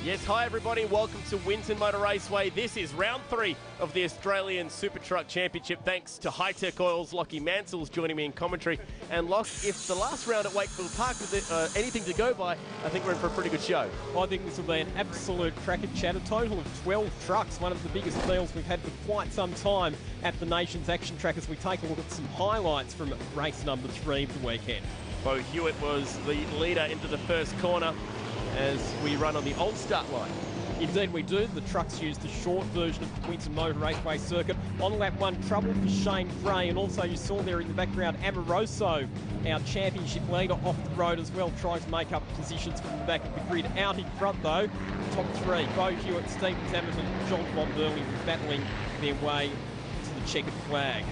Yes, hi everybody, welcome to Winton Motor Raceway. This is round 3 of the Australian Super Truck Championship. Thanks to High Tech Oils, Lockie Mansell's joining me in commentary. And Lock, if the last round at Wakefield Park was anything to go by, I think we're in for a pretty good show. I think this will be an absolute cracker chat. A total of 12 trucks, one of the biggest fields we've had for quite some time at the Nation's Action Track as we take a look at some highlights from race number 3 of the weekend. Bo Hewitt was the leader into the first corner as we run on the old start line. Indeed we do. The trucks used the short version of the Winton Motor Raceway circuit. On lap 1, trouble for Shane Gray, and also you saw there in the background Amoroso, our championship leader, off the road as well, trying to make up positions from the back of the grid. Out in front though, top 3, Bo Hewitt, Stephen Zammit and John Von Burley battling their way to the checkered flag.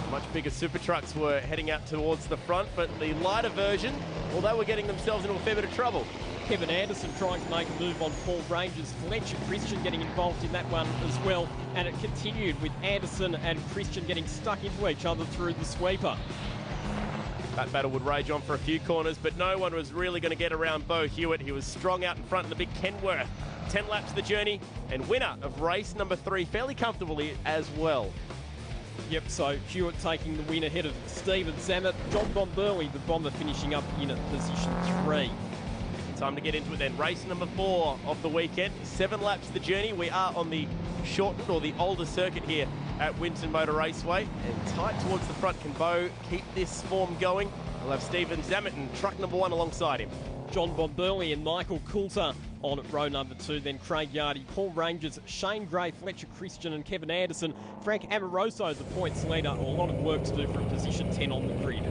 Much bigger super trucks were heading out towards the front, but the lighter version, well, they were getting themselves into a fair bit of trouble. Kevin Anderson trying to make a move on Paul Ranger's. Fletcher Christian getting involved in that one as well. And it continued with Anderson and Christian getting stuck into each other through the sweeper. That battle would rage on for a few corners, but no one was really going to get around Bo Hewitt. He was strong out in front in the big Kenworth. 10 laps of the journey, and winner of race number 3 fairly comfortably as well. Yep, so Hewitt taking the win ahead of Stephen Zammit. John Von Burley, the bomber, finishing up in position 3. Time to get into it then. Race number 4 of the weekend. 7 laps of the journey. We are on the shortened or the older circuit here at Winton Motor Raceway. And tight towards the front. Can Bo keep this form going? We'll have Stephen Zammit in truck number 1 alongside him. John Von Burley and Michael Coulter on row number 2. Then Craig Yardy, Paul Rangers, Shane Gray, Fletcher Christian and Kevin Anderson. Frank Amoroso, the points leader. A lot of work to do from position 10 on the grid.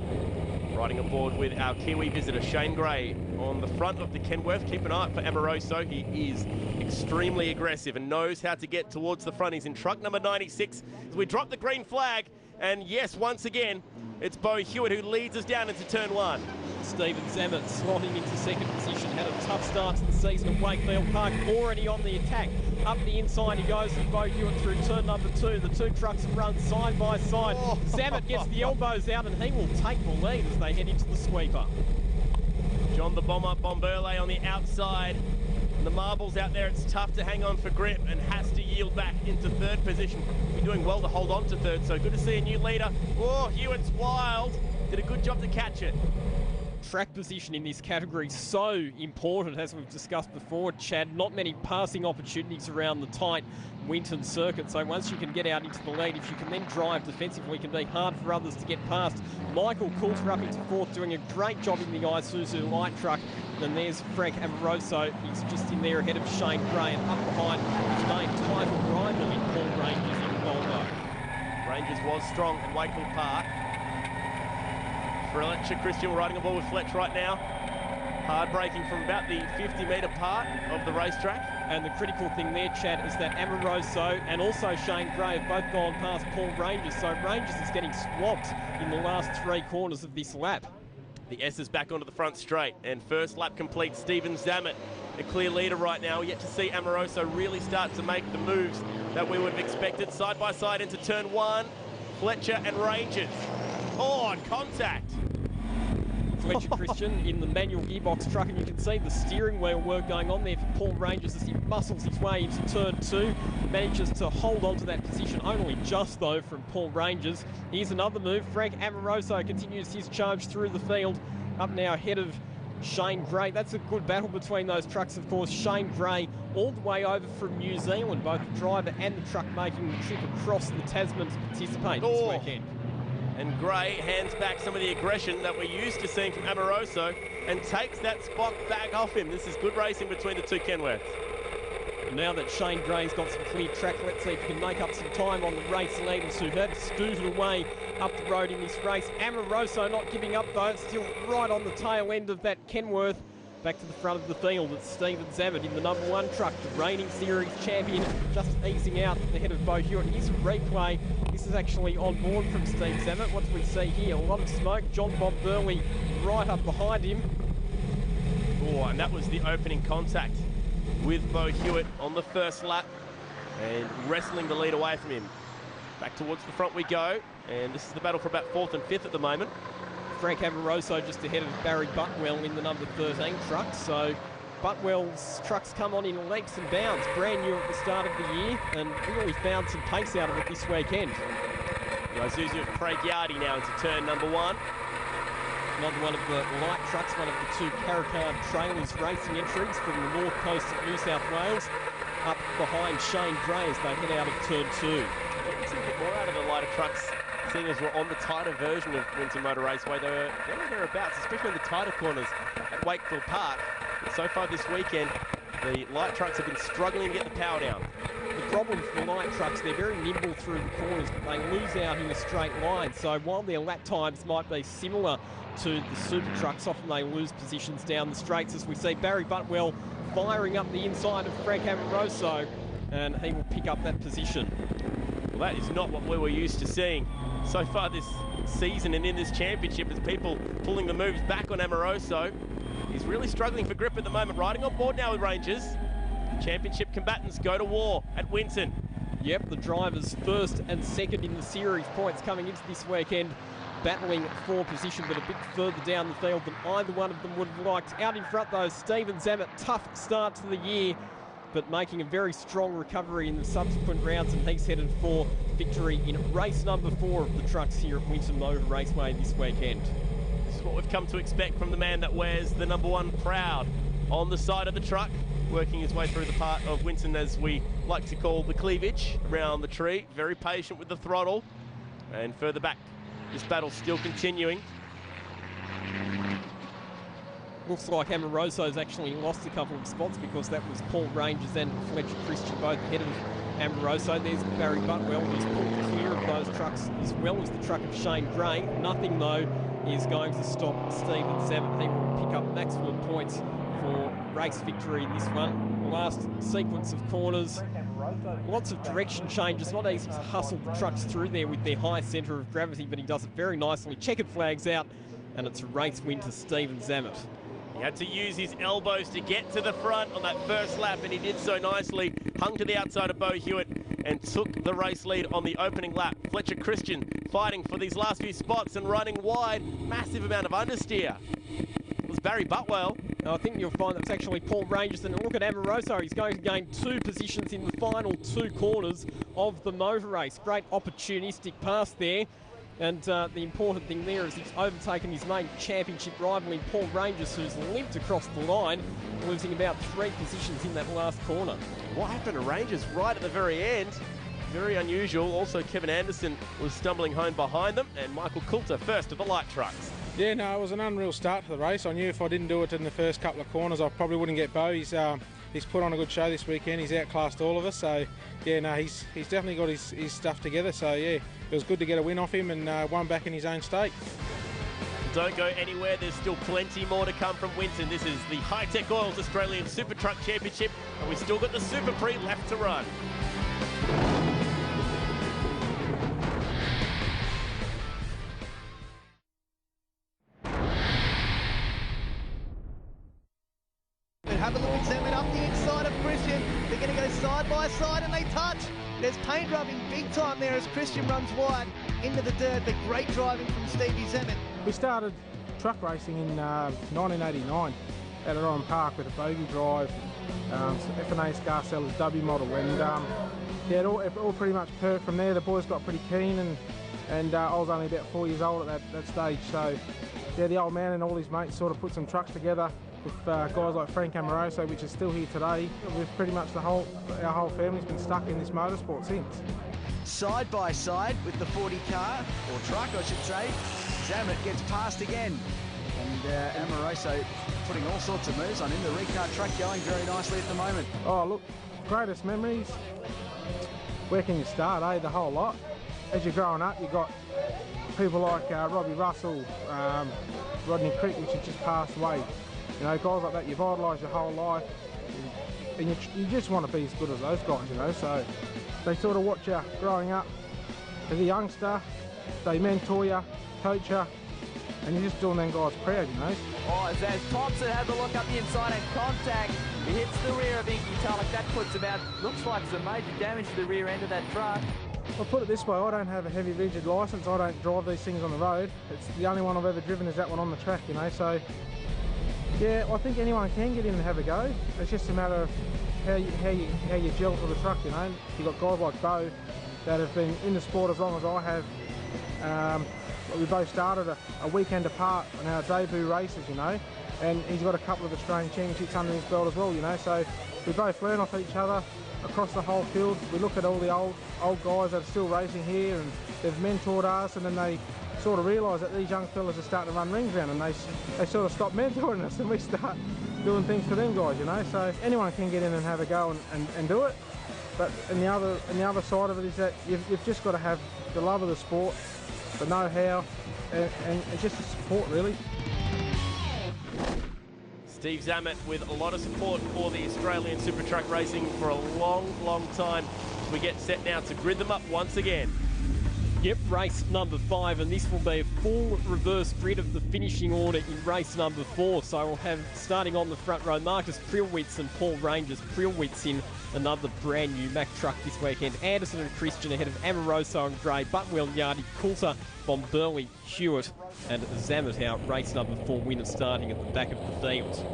Riding aboard with our Kiwi visitor, Shane Gray, on the front of the Kenworth. Keep an eye out for Amoroso. He is extremely aggressive and knows how to get towards the front. He's in truck number 96 as we drop the green flag. And yes, once again, it's Bo Hewitt who leads us down into turn 1. Stephen Zammit slotting into second position. Had a tough start to the season at Wakefield Park. Already on the attack. Up the inside he goes with Bo Hewitt through turn number 2. The two trucks run side by side. Oh. Zammit gets the elbows out and he will take the lead as they head into the sweeper. John the Bomber Bomberle on the outside. And the marbles out there, it's tough to hang on for grip and has to yield back into third position. You're doing well to hold on to third, so good to see a new leader. Oh, Hewitt's wild. Did a good job to catch it. Track position in this category so important, as we've discussed before, Chad. Not many passing opportunities around the tight Winton circuit, so once you can get out into the lead, if you can then drive defensively, it can be hard for others to get past. Michael Coulter up into 4th, doing a great job in the Isuzu light truck. And there's Frank Amoroso. He's just in there ahead of Shane Gray, and up behind his main title rival in Paul Rangers in Volvo. Rangers was strong at Wakefield Park. Fletcher Christian riding aboard with Fletch right now. Hard braking from about the 50-metre part of the racetrack. And the critical thing there, Chad, is that Amoroso and also Shane Gray have both gone past Paul Rangers, so Rangers is getting swamped in the last 3 corners of this lap. The S is back onto the front straight, and first lap complete. Stephen Zammit, a clear leader right now. Yet to see Amoroso really start to make the moves that we would have expected. Side by side into turn 1, Fletcher and Rangers. Oh, and contact. Fletcher Christian in the manual gearbox truck, and you can see the steering wheel work going on there for Paul Rangers as he muscles his way into turn 2. Manages to hold on to that position, only just though from Paul Rangers. Here's another move. Frank Amoroso continues his charge through the field, up now ahead of Shane Gray. That's a good battle between those trucks, of course. Shane Gray all the way over from New Zealand, both the driver and the truck making the trip across the Tasman to participate this weekend. And Gray hands back some of the aggression that we're used to seeing from Amoroso and takes that spot back off him. This is good racing between the two Kenworths. And now that Shane Gray's got some clear track, let's see if he can make up some time on the race leaders who have scooted away up the road in this race. Amoroso not giving up though, still right on the tail end of that Kenworth. Back to the front of the field, it's Stephen Zammit in the number 1 truck, the reigning series champion, just easing out ahead of Bo Hewitt. Here's a replay. This is actually on board from Steve Zammit. What do we see here? A lot of smoke. John Von Burley right up behind him. Oh, and that was the opening contact with Bo Hewitt on the first lap and wrestling the lead away from him. Back towards the front we go, and this is the battle for about 4th and 5th at the moment. Frank Amoroso just ahead of Barry Buckwell in the number 13 truck, so Butwell's trucks come on in leaps and bounds, brand new at the start of the year, and really found some pace out of it this weekend. Isuzu Craig Yardy now into turn number 1. Another one of the light trucks, one of the 2 Carricard trailers racing entries from the north coast of New South Wales, up behind Shane Gray as they head out of turn 2. Let's see a bit more out of the lighter trucks, seeing as we're on the tighter version of Winton Motor Raceway. They were thereabouts, especially in the tighter corners at Wakefield Park. But so far this weekend, the light trucks have been struggling to get the power down. The problem for the light trucks, they're very nimble through the corners, but they lose out in a straight line. So while their lap times might be similar to the super trucks, often they lose positions down the straights, as we see Barry Butwell firing up the inside of Frank Amoroso, and he will pick up that position. Well, that is not what we were used to seeing so far this season and in this championship, as people pulling the moves back on Amoroso. He's really struggling for grip at the moment, riding on board now with Rangers. Championship combatants go to war at Winton. Yep, the drivers first and second in the series points coming into this weekend, battling for position, but a bit further down the field than either one of them would have liked. Out in front though, Stephen Zammit, tough start to the year, but making a very strong recovery in the subsequent rounds, and he's headed for victory in race number 4 of the trucks here at Winton Motor Raceway this weekend. This is what we've come to expect from the man that wears the number 1 proud on the side of the truck, working his way through the part of Winton, as we like to call the cleavage, around the tree. Very patient with the throttle. And further back, this battle's still continuing. Looks like Amoroso's actually lost a couple of spots, because that was Paul Rangers and Fletcher Christian both ahead of Amoroso. There's Barry Butwell, who's pulled clear of those trucks as well as the truck of Shane Gray. Nothing though is going to stop Stephen Zammit. He will pick up maximum points for race victory in this one. The last sequence of corners, lots of direction changes, not easy to hustle the trucks through there with their high centre of gravity, but he does it very nicely. Checkered flags out, and it's a race win to Stephen Zammit. He had to use his elbows to get to the front on that first lap, and he did so nicely. Hung to the outside of Bo Hewitt and took the race lead on the opening lap. Fletcher Christian fighting for these last few spots and running wide. Massive amount of understeer. It was Barry Butwell. I think you'll find that's actually Paul Rangers. And look at Amoroso, he's going to gain 2 positions in the final 2 corners of the motor race. Great opportunistic pass there. And the important thing there is he's overtaken his main championship rival in Paul Rangers, who's limped across the line, losing about 3 positions in that last corner. What happened to Rangers right at the very end? Very unusual. Also, Kevin Anderson was stumbling home behind them, and Michael Coulter first of the light trucks. Yeah, no, it was an unreal start to the race. I knew if I didn't do it in the first couple of corners, I probably wouldn't get Bo. He's put on a good show this weekend. He's outclassed all of us. So, yeah, no, he's definitely got his stuff together. So, yeah, it was good to get a win off him and one back in his own state. Don't go anywhere. There's still plenty more to come from Winton. This is the High-Tech Oils Australian Super Truck Championship, and we've still got the Super Prix left to run. Have a look at Zammit up the inside of Christian. They're going to go side by side and they touch. There's paint rubbing big time there as Christian runs wide into the dirt, but great driving from Stevie Zammit. We started truck racing in 1989 at Oran Park with a bogey drive, F&A Scarcella's W model, and yeah, it all pretty much perked from there. The boys got pretty keen, and I was only about 4 years old at that stage, so yeah, the old man and all his mates sort of put some trucks together with guys like Frank Amoroso, which is still here today. We've pretty much our whole family's been stuck in this motorsport since. Side by side with the 40 car, or truck I should say, Zammit gets past again. And Amoroso putting all sorts of moves on him. The Ricard truck going very nicely at the moment. Oh look, greatest memories. Where can you start, eh? The whole lot. As you're growing up, you've got people like Robbie Russell, Rodney Crick, which has just passed away. You know, guys like that you've idolised your whole life, and you just want to be as good as those guys, you know, so they sort of watch you growing up as a youngster, they mentor you, coach you, and you're just doing them guys proud, you know. Oh, as Thompson has a look up the inside and contact, he hits the rear of Inky Tulloch, that puts him out, looks like some major damage to the rear end of that truck. I'll put it this way, I don't have a heavy rigid licence, I don't drive these things on the road. It's the only one I've ever driven is that one on the track, you know, so Yeah, well, I think anyone can get in and have a go. It's just a matter of how you gel for the truck, you know. You've got guys like Bo that have been in the sport as long as I have. We both started a weekend apart on our debut races, you know, and he's got a couple of Australian championships under his belt as well, you know, so we both learn off each other across the whole field. We look at all the old guys that are still racing here, and they've mentored us, and then they sort of realise that these young fellas are starting to run rings around, and they sort of stop mentoring us, and we start doing things for them guys, you know. So anyone can get in and have a go and do it. But and the other side of it is that you've just got to have the love of the sport, the know-how, and just the support, really. Steve Zammit with a lot of support for the Australian Super Truck racing for a long, long time. As we get set now to grid them up once again. Yep, race number 5, and this will be a full reverse grid of the finishing order in race number 4. So we'll have, starting on the front row, Marcus Prilwitz and Paul Rangers. Prilwitz in another brand new Mack truck this weekend. Anderson and Christian ahead of Amoroso and Gray, Butwell, Yardy, Coulter, Bomberley, Hewitt, and Zammit out. Race number 4 winner starting at the back of the field.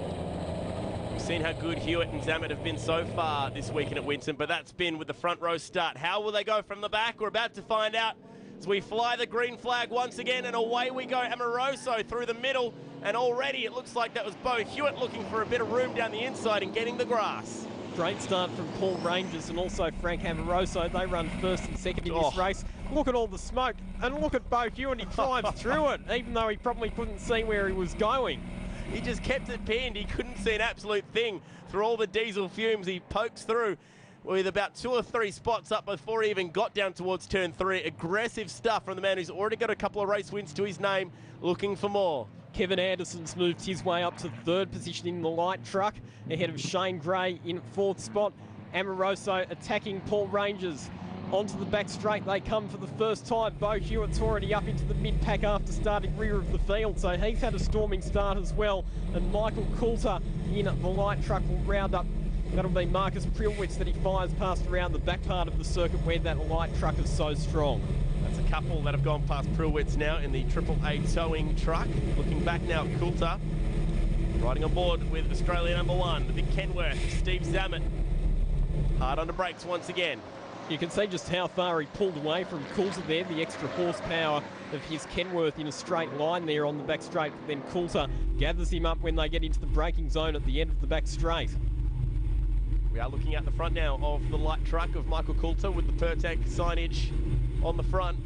We've seen how good Hewitt and Zammit have been so far this weekend at Winton, but that's been with the front row start. How will they go from the back? We're about to find out as we fly the green flag once again, and away we go. Amoroso through the middle, and already it looks like that was Bo Hewitt looking for a bit of room down the inside and getting the grass. Great start from Paul Rangers and also Frank Amoroso. They run first and second in this race. Look at all the smoke, and look at Bo Hewitt. He climbs through it, even though he probably couldn't see where he was going. He just kept it pinned. He couldn't see an absolute thing through all the diesel fumes. He pokes through with about 2 or 3 spots up before he even got down towards turn 3. Aggressive stuff from the man who's already got a couple of race wins to his name, looking for more. Kevin Anderson's moved his way up to 3rd position in the light truck, ahead of Shane Gray in 4th spot. Amoroso attacking Paul Rangers. Onto the back straight they come for the first time. Bo Hewitt's already up into the mid-pack after starting rear of the field, so he's had a storming start as well. And Michael Coulter in the light truck will round up. That'll be Marcus Prilwitz that he fires past around the back part of the circuit where that light truck is so strong. That's a couple that have gone past Prilwitz now in the AAA towing truck. Looking back now at Coulter, riding on board with Australia number 1, the big Kenworth, Steve Zammit. Hard on the brakes once again. You can see just how far he pulled away from Coulter there, the extra horsepower of his Kenworth in a straight line there on the back straight. Then Coulter gathers him up when they get into the braking zone at the end of the back straight. We are looking at the front now of the light truck of Michael Coulter with the Pertec signage on the front.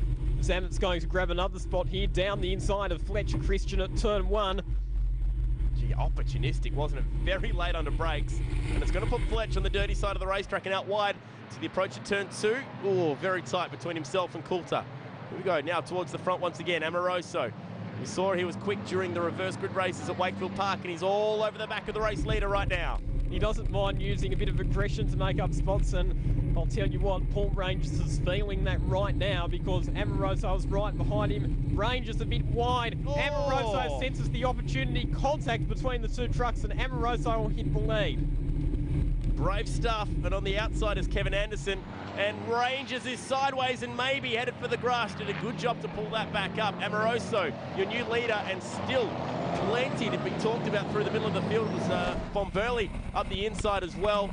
Zammit's going to grab another spot here down the inside of Fletcher Christian at turn 1. Gee, opportunistic, wasn't it? Very late under brakes. And it's going to put Fletch on the dirty side of the racetrack and out wide to the approach of turn 2. Oh, very tight between himself and Coulter. Here we go, now towards the front once again, Amoroso. We saw he was quick during the reverse grid races at Wakefield Park, and he's all over the back of the race leader right now. He doesn't mind using a bit of aggression to make up spots, and I'll tell you what, Paul Rangers is feeling that right now because Amoroso is right behind him. Rangers a bit wide. Oh. Amoroso senses the opportunity. Contact between the 2 trucks, and Amoroso will hit the lead. Brave stuff, and on the outside is Kevin Anderson, and Rangers is sideways and maybe headed for the grass. Did a good job to pull that back up. Amoroso, your new leader, and still plenty to be talked about through the middle of the field. It was Bomberley up the inside as well.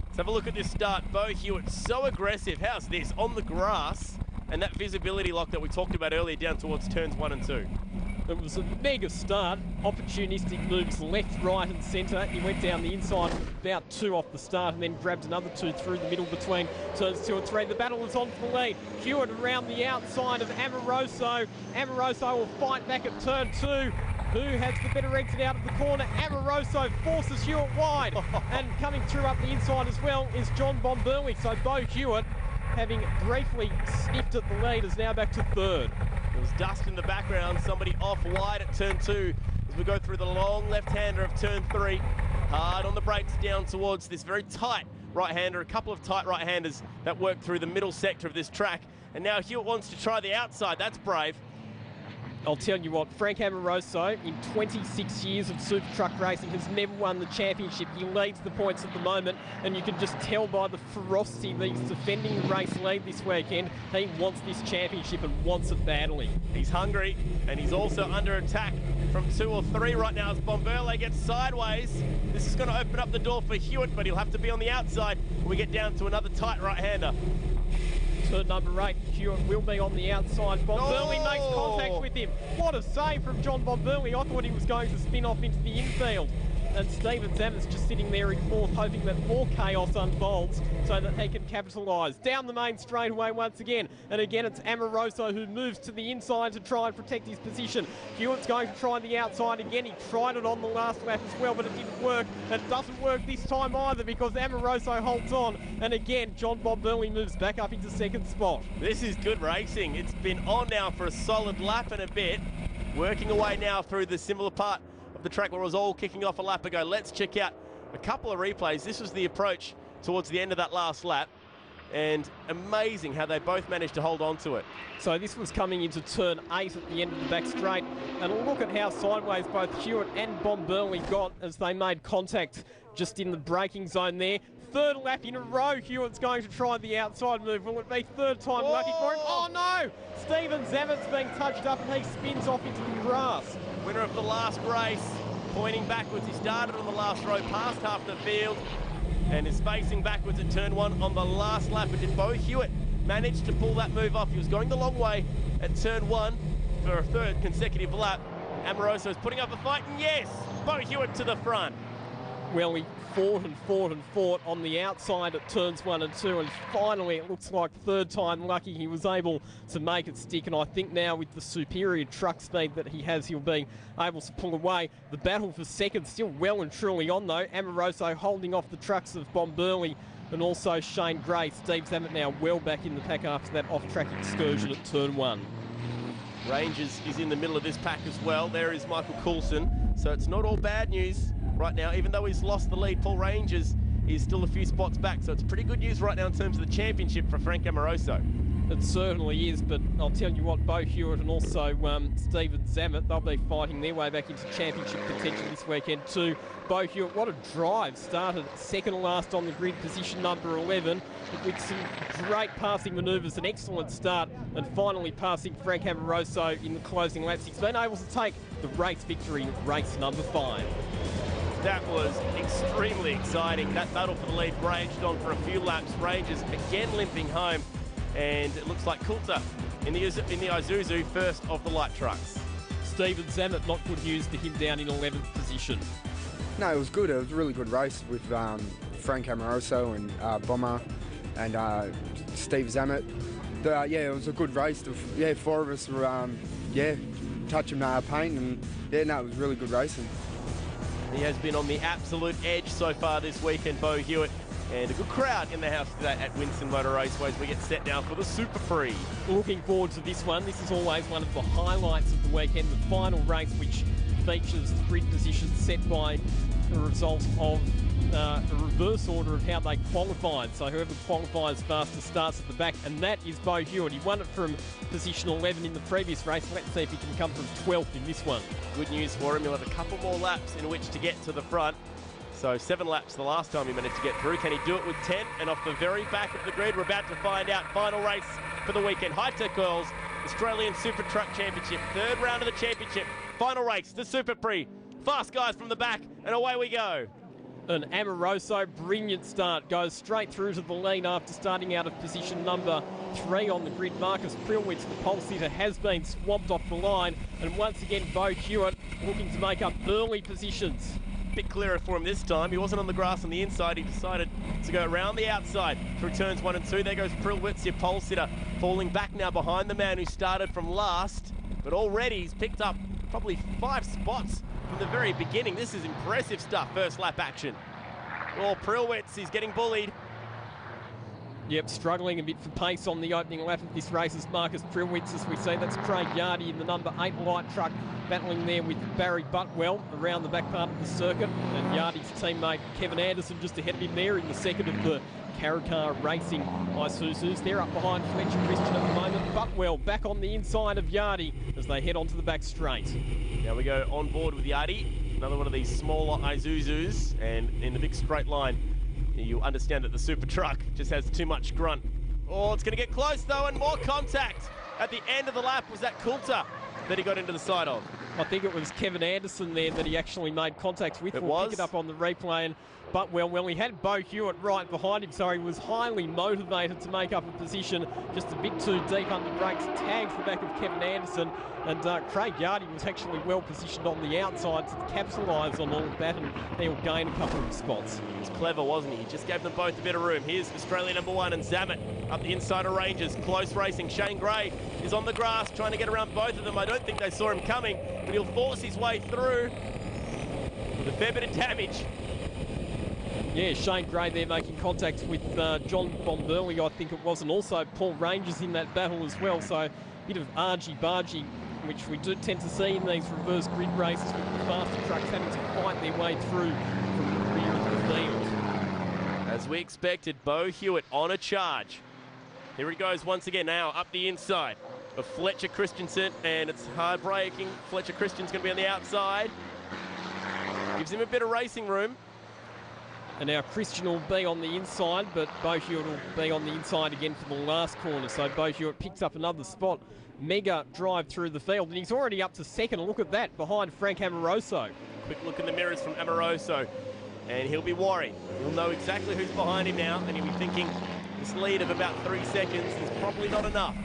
Let's have a look at this start. Bo Hewitt, so aggressive. How's this? On the grass, and that visibility lock that we talked about earlier down towards turns 1 and 2. It was a mega start. Opportunistic moves left, right and centre. He went down the inside about 2 off the start and then grabbed another 2 through the middle between turns 2 and 3. The battle is on for the lead. Hewitt around the outside of Amoroso. Amoroso will fight back at turn 2. Who has the better exit out of the corner? Amoroso forces Hewitt wide. And coming through up the inside as well is John Bomberley. So Bo Hewitt, having briefly sniffed at the lead, is now back to 3rd. There was dust in the background, somebody off wide at turn 2 as we go through the long left-hander of turn 3. Hard on the brakes down towards this very tight right-hander, a couple of tight right-handers that work through the middle sector of this track. And now Hewitt wants to try the outside. That's brave. I'll tell you what, Frank Amoroso, in 26 years of super truck racing, has never won the championship. He leads the points at the moment, and you can just tell by the ferocity that he's defending the race lead this weekend. He wants this championship and wants it badly. He's hungry, and he's also under attack from 2 or 3 right now as Bomberle gets sideways. This is going to open up the door for Hewitt, but he'll have to be on the outside when we get down to another tight right-hander. Turn number 8, Hewitt will be on the outside. Bomberle makes contact with him. What a save from John Bomberle. I thought he was going to spin off into the infield. And Stephen Zammett's just sitting there in fourth, hoping that more chaos unfolds so that he can capitalise. Down the main straightaway once again. And again, it's Amoroso who moves to the inside to try and protect his position. Hewitt's going to try the outside again. He tried it on the last lap as well, but it didn't work. It doesn't work this time either because Amoroso holds on. And again, John Bomberle moves back up into second spot. This is good racing. It's been on now for a solid lap and a bit. Working away now through the similar part of the track where it was all kicking off a lap ago. Let's check out a couple of replays. This was the approach towards the end of that last lap, and amazing how they both managed to hold on to it. So this was coming into turn 8 at the end of the back straight, and look at how sideways both Hewitt and Bomberle got as they made contact just in the braking zone there. Third lap in a row, Hewitt's going to try the outside move. Will it be third time lucky for him? Oh no! Stephen Zammett's being touched up and he spins off into the grass. Winner of the last race, pointing backwards. He started on the last row, past half the field, and is facing backwards at turn 1 on the last lap. But did Bo Hewitt manage to pull that move off? He was going the long way at turn 1 for a third consecutive lap. Amoroso is putting up a fight, and yes, Bo Hewitt to the front. Well, he fought and fought and fought on the outside at turns 1 and 2, and finally it looks like third time lucky he was able to make it stick. And I think now with the superior truck speed that he has, he'll be able to pull away. The battle for second still well and truly on though. Amoroso holding off the trucks of Bomberle and also Shane Gray. Steve Zammett now well back in the pack after that off-track excursion at turn 1. Rangers is in the middle of this pack as well. There is Michael Coulson, so it's not all bad news right now. Even though he's lost the lead, Paul Rangers is still a few spots back, so it's pretty good news right now in terms of the championship for Frank Amoroso. It certainly is, but I'll tell you what, Bo Hewitt and also Stephen Zammett, they'll be fighting their way back into championship contention this weekend too. Bo Hewitt, what a drive, started second to last on the grid, position number 11, with some great passing manoeuvres, an excellent start, and finally passing Frank Amoroso in the closing laps. He's been able to take the race victory in race number 5. That was extremely exciting. That battle for the lead raged on for a few laps. Rangers again limping home, and it looks like Coulter in the Isuzu, first of the light trucks. Stephen Zammett, not good news to him down in 11th position. No, it was good. It was a really good race with Frank Amoroso and Bomber and Steve Zammett. Yeah, it was a good race. Four of us were touching paint, and it was really good racing. He has been on the absolute edge so far this weekend, Bo Hewitt, and a good crowd in the house today at Winton Motor Raceway as we get set now for the Super Prix. Looking forward to this one. This is always one of the highlights of the weekend, the final race, which features the grid positions set by a result of a reverse order of how they qualified. So whoever qualifies faster starts at the back, and that is Bo Hewitt. He won it from position 11 in the previous race. Let's see if he can come from 12th in this one. Good news for him. He'll have a couple more laps in which to get to the front. So 7 laps the last time he managed to get through. Can he do it with 10? And off the very back of the grid, we're about to find out. Final race for the weekend. Hi-Tech Girls Australian Super Truck Championship. Third round of the championship. Final race, the Super Prix. Fast guys from the back, and away we go. An Amoroso, brilliant start, goes straight through to the lead after starting out of position number 3 on the grid. Marcus Prilwitz, the pole sitter, has been swamped off the line, and once again Bo Hewitt looking to make up early positions. Bit clearer for him this time. He wasn't on the grass on the inside. He decided to go around the outside through turns 1 and 2. There goes Prilwitz, your pole sitter, falling back now behind the man who started from last, but already he's picked up probably 5 spots from the very beginning. This is impressive stuff, first lap action. Well, Prilwitz, he's getting bullied. Yep, struggling a bit for pace on the opening lap of this race is Marcus Prilwitz, as we see. That's Craig Yardy in the number 8 light truck, battling there with Barry Butwell around the back part of the circuit. And Yardy's teammate Kevin Anderson just ahead of him there in the second of the Caracar Racing Isuzus. They're up behind Fletcher Christian at the moment. Butwell back on the inside of Yardy as they head onto the back straight. Now we go on board with Yardy, another one of these smaller Isuzus, and in the big straight line, you understand that the super truck just has too much grunt. Oh, it's going to get close though, and more contact at the end of the lap. Was that Coulter that he got into the side of? I think it was Kevin Anderson there that he actually made contact with. We'll pick it up on the replay. And well, he had Bo Hewitt right behind him, so he was highly motivated to make up a position just a bit too deep under brakes. Tags the back of Kevin Anderson, and Craig Yardy was actually well positioned on the outside to capitalise on all of that, and he'll gain a couple of spots. He was clever, wasn't he? He just gave them both a bit of room. Here's Australia number 1 and Zammit up the inside of Rangers. Close racing. Shane Gray is on the grass trying to get around both of them. I don't think they saw him coming, but he'll force his way through with a fair bit of damage. Yeah, Shane Gray there making contact with John Bomberley, I think it was, and also Paul Rangers in that battle as well. So a bit of argy-bargy, which we do tend to see in these reverse grid races with the faster trucks having to fight their way through from the rear of the field. As we expected, Bo Hewitt on a charge. Here he goes once again now up the inside of Fletcher Christensen, and it's hard braking. Fletcher Christensen's going to be on the outside. Gives him a bit of racing room. And now Christian will be on the inside, but Bo Hewitt will be on the inside again for the last corner. So Bo Hewitt picks up another spot. Mega drive through the field, and he's already up to second. Look at that, behind Frank Amoroso. Quick look in the mirrors from Amoroso, and he'll be worried. He'll know exactly who's behind him now, and he'll be thinking this lead of about 3 seconds is probably not enough.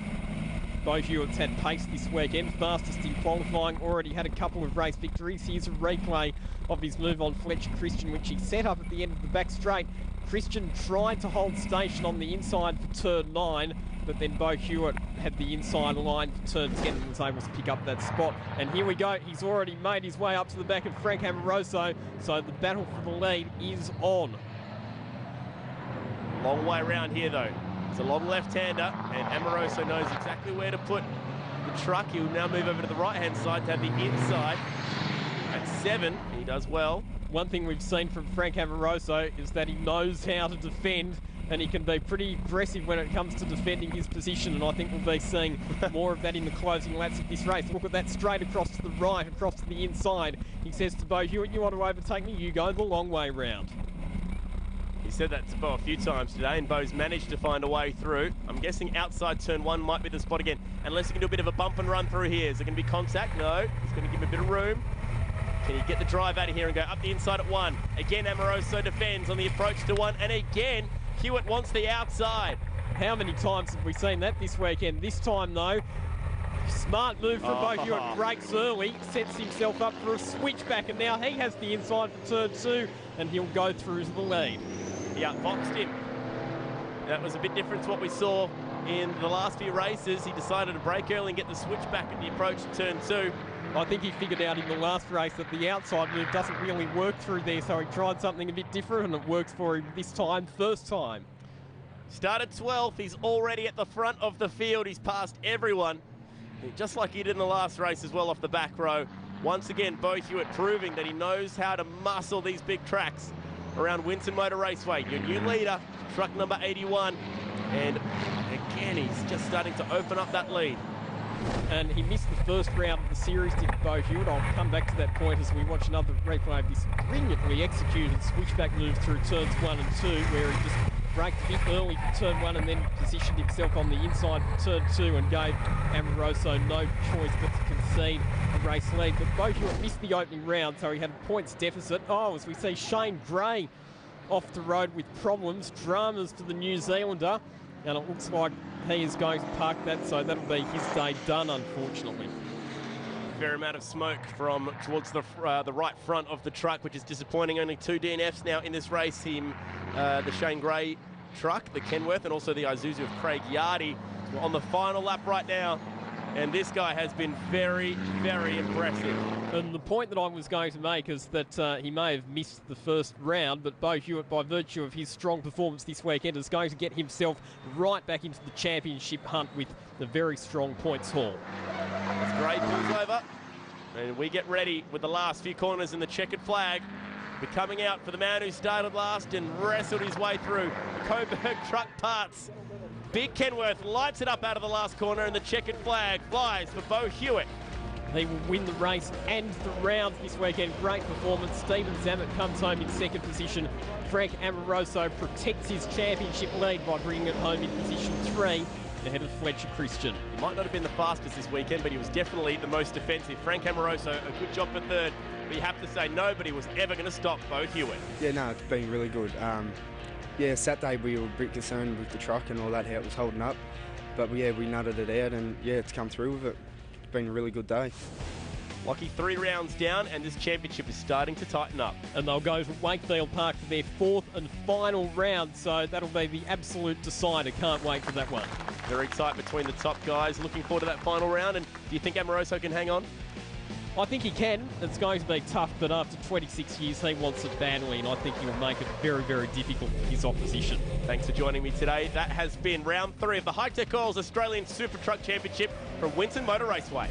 Bo Hewitt's had pace this weekend, fastest in qualifying, already had a couple of race victories. Here's a replay of his move on Fletcher Christian, which he set up at the end of the back straight. Christian tried to hold station on the inside for turn 9, but then Bo Hewitt had the inside line for turn 10 and was able to pick up that spot. And here we go, he's already made his way up to the back of Frank Amoroso, so the battle for the lead is on. Long way around here though. It's a long left-hander, and Amoroso knows exactly where to put the truck. He'll now move over to the right-hand side to have the inside at 7. He does well. One thing we've seen from Frank Amoroso is that he knows how to defend, and he can be pretty aggressive when it comes to defending his position, and I think we'll be seeing more of that in the closing laps of this race. Look at that, straight across to the right, across to the inside. He says to Bo Hewitt, you want to overtake me? You go the long way round. He said that to Bo a few times today, and Bo's managed to find a way through. I'm guessing outside turn 1 might be the spot again, unless he can do a bit of a bump and run through here. Is there going to be contact? No. He's going to give him a bit of room. Can he get the drive out of here and go up the inside at 1? Again, Amoroso defends on the approach to 1, and again, Hewitt wants the outside. How many times have we seen that this weekend? This time, though, smart move from Bo Hewitt, breaks early, sets himself up for a switchback, and now he has the inside for turn 2, and he'll go through to the lead. He outboxed him. That was a bit different to what we saw in the last few races. He decided to brake early and get the switch back at the approach to turn 2. I think he figured out in the last race that the outside move doesn't really work through there, so he tried something a bit different, and it works for him this time, first time. Started 12th, he's already at the front of the field. He's passed everyone, just like he did in the last race as well off the back row. Once again, Bo Hewitt proving that he knows how to muscle these big tracks around Winton Motor Raceway. Your new leader, truck number 81. And again, he's just starting to open up that lead. And he missed the first round of the series, did Bo Hewitt. I'll come back to that point as we watch another replay of this brilliantly executed switchback move through turns 1 and 2, where he just braked a bit early for turn 1 and then positioned himself on the inside for turn 2 and gave Amoroso no choice but to concede the race lead. But Bo Hewitt missed the opening round, so he had a points deficit. Oh, as we see Shane Gray off the road with problems, dramas for the New Zealander, and it looks like he is going to park that, so that'll be his day done, unfortunately. Fair amount of smoke from towards the right front of the truck, which is disappointing. Only 2 DNFs now in this race. The Shane Gray truck, the Kenworth, and also the Isuzu of Craig Yardy. We're on the final lap right now And this guy has been very, very impressive. And the point that I was going to make is that he may have missed the first round, but Bo Hewitt, by virtue of his strong performance this weekend, is going to get himself right back into the championship hunt with the very strong points haul. That's great, pulls over. And we get ready with the last few corners in the checkered flag. We're coming out for the man who started last and wrestled his way through. Coburg Truck Parts. Big Kenworth lights it up out of the last corner, and the checkered flag flies for Bo Hewitt. He will win the race and the rounds this weekend. Great performance. Stephen Zammit comes home in second position. Frank Amoroso protects his championship lead by bringing it home in position 3 ahead of Fletcher Christian. He might not have been the fastest this weekend, but he was definitely the most defensive. Frank Amoroso, a good job for third, but you have to say nobody was ever going to stop Bo Hewitt. Yeah, no, it's been really good. Yeah, Saturday we were a bit concerned with the truck and all that, how it was holding up. But yeah, we nutted it out and yeah, it's come through with it. It's been a really good day. Lucky 3 rounds down, and this championship is starting to tighten up. And they'll go to Wakefield Park for their 4th and final round, so that'll be the absolute decider. Can't wait for that one. Very tight between the top guys. Looking forward to that final round. And do you think Amoroso can hang on? I think he can. It's going to be tough, but after 26 years, he wants it badly, and I think he'll make it very, very difficult for his opposition. Thanks for joining me today. That has been round 3 of the High Tech Oils Australian Super Truck Championship from Winton Motor Raceway.